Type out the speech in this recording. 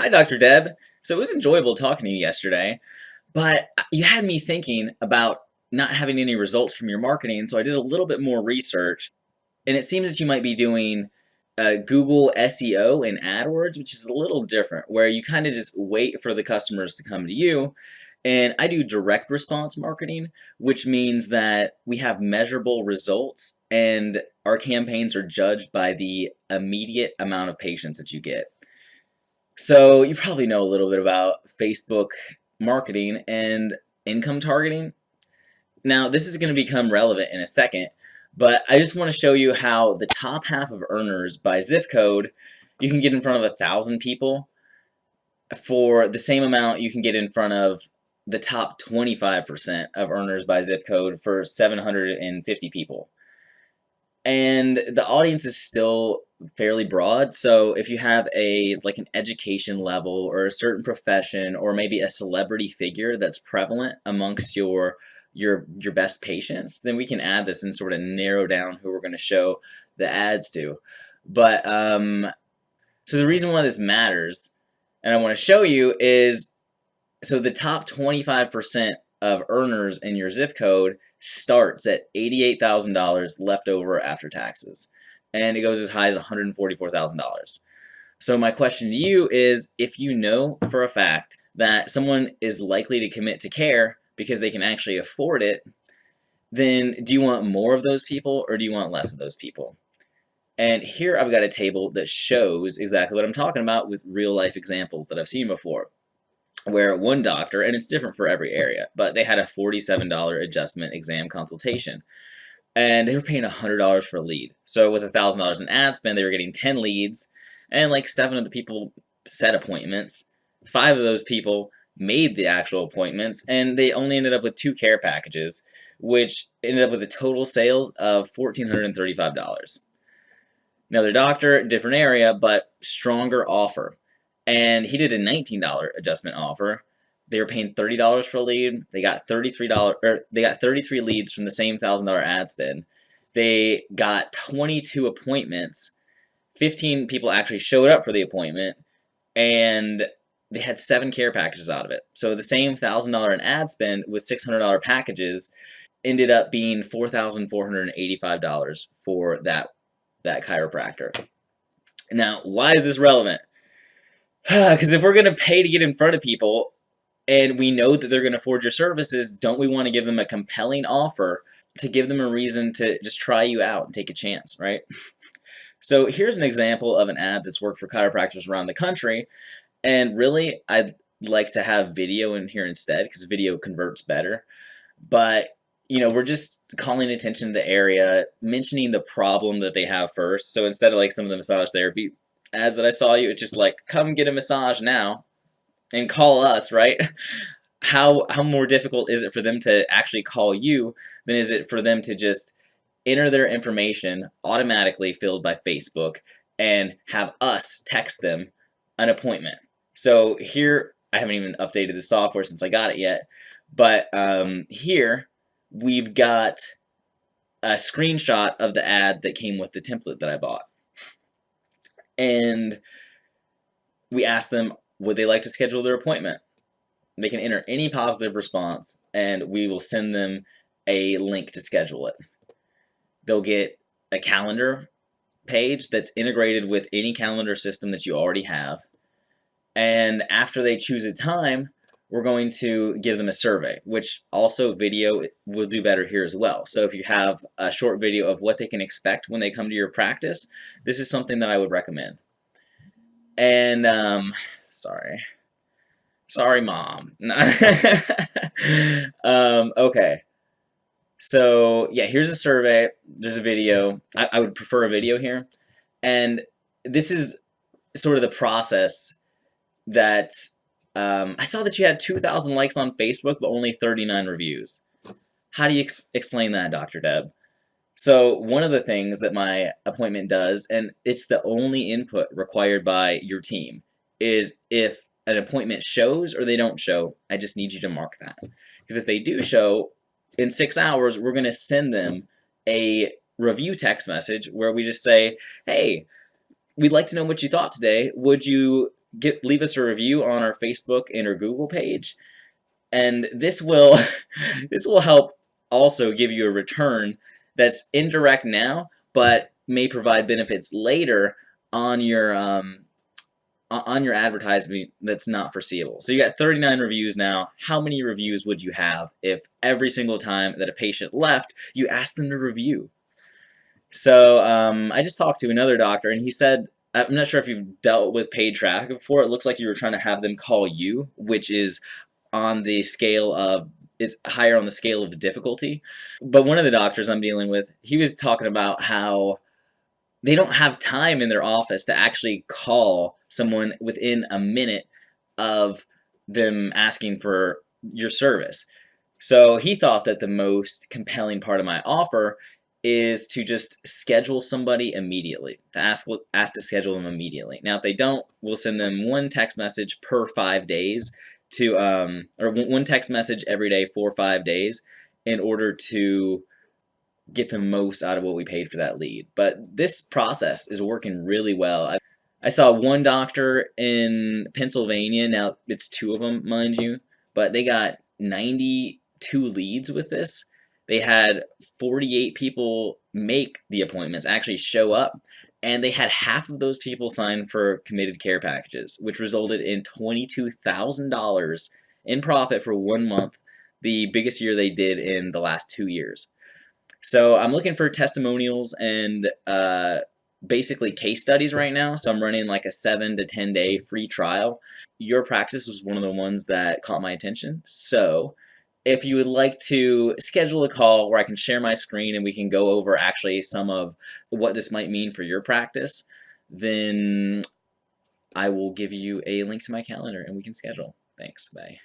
Hi, Dr. Deb. So it was enjoyable talking to you yesterday, but you had me thinking about not having any results from your marketing, so I did a little bit more research, and it seems that you might be doing Google SEO and AdWords, which is a little different, where you kind of just wait for the customers to come to you. And I do direct response marketing, which means that we have measurable results and our campaigns are judged by the immediate amount of patients that you get. So you probably know a little bit about Facebook marketing and income targeting. Now, this is going to become relevant in a second, but I just want to show you how the top half of earners by zip code, you can get in front of 1,000 people for the same amount you can get in front of the top 25% of earners by zip code for 750 people. And the audience is still fairly broad, so if you have an education level or a certain profession or maybe a celebrity figure that's prevalent amongst your best patients, then we can add this and sort of narrow down who we're going to show the ads to. But so the reason why this matters, and I want to show you, is so the top 25% of earners in your zip code starts at $88,000 left over after taxes, and it goes as high as $144,000. So my question to you is, if you know for a fact that someone is likely to commit to care because they can actually afford it, then do you want more of those people or do you want less of those people? And here I've got a table that shows exactly what I'm talking about with real life examples that I've seen before, where one doctor, and it's different for every area, but they had a $47 adjustment exam consultation, and they were paying $100 for a lead. So with $1,000 in ad spend, they were getting 10 leads, and like 7 of the people set appointments. 5 of those people made the actual appointments, and they only ended up with 2 care packages, which ended up with a total sales of $1,435. Another doctor, different area, but stronger offer. And he did a $19 adjustment offer. They were paying $30 for a lead. They got they got 33 leads from the same $1,000 ad spend. They got 22 appointments. 15 people actually showed up for the appointment, and they had 7 care packages out of it. So the same $1,000 in ad spend with $600 packages ended up being $4,485 for that chiropractor. Now, why is this relevant? Because if we're going to pay to get in front of people and we know that they're going to afford your services, don't we want to give them a compelling offer to give them a reason to just try you out and take a chance, right? So here's an example of an ad that's worked for chiropractors around the country, and really I'd like to have video in here instead because video converts better. But we're just calling attention to the area, mentioning the problem that they have first. So instead of like some of the massage therapy ads that I saw you, it's just like, come get a massage now and call us, right? How more difficult is it for them to actually call you than is it for them to just enter their information automatically filled by Facebook and have us text them an appointment? So here, I haven't even updated the software since I got it yet, but here we've got a screenshot of the ad that came with the template that I bought. And we asked them, would they like to schedule their appointment? They can enter any positive response, and we will send them a link to schedule it. They'll get a calendar page that's integrated with any calendar system that you already have. And after they choose a time, we're going to give them a survey, which also video will do better here as well. So if you have a short video of what they can expect when they come to your practice, this is something that I would recommend. And sorry, mom. Okay. So yeah, here's a survey. There's a video. I would prefer a video here. And this is sort of the process that I saw that you had 2,000 likes on Facebook, but only 39 reviews. How do you explain that, Dr. Deb? So one of the things that my appointment does, and it's the only input required by your team, is if an appointment shows or they don't show, I just need you to mark that. Because if they do show, in 6 hours, we're going to send them a review text message where we just say, hey, we'd like to know what you thought today. Would you leave us a review on our Facebook and our Google page, and this will this will help also give you a return that's indirect now, but may provide benefits later on your advertisement that's not foreseeable. So you got 39 reviews now. How many reviews would you have if every single time that a patient left, you asked them to review? So I just talked to another doctor, and he said, I'm not sure if you've dealt with paid traffic before. It looks like you were trying to have them call you, which is on the scale of is higher on the scale of difficulty. But one of the doctors I'm dealing with, he was talking about how they don't have time in their office to actually call someone within a minute of them asking for your service. So he thought that the most compelling part of my offer is to just schedule somebody immediately. Ask to schedule them immediately. Now, if they don't, we'll send them one text message per 5 days or one text message every day for 5 days in order to get the most out of what we paid for that lead. But this process is working really well. I saw one doctor in Pennsylvania. Now, it's two of them, mind you, but they got 92 leads with this. They had 48 people make the appointments, actually show up, and they had half of those people sign for committed care packages, which resulted in $22,000 in profit for 1 month, the biggest year they did in the last 2 years. So I'm looking for testimonials and basically case studies right now. So I'm running like a 7 to 10 day free trial. Your practice was one of the ones that caught my attention. So if you would like to schedule a call where I can share my screen and we can go over actually some of what this might mean for your practice, then I will give you a link to my calendar and we can schedule. Thanks. Bye.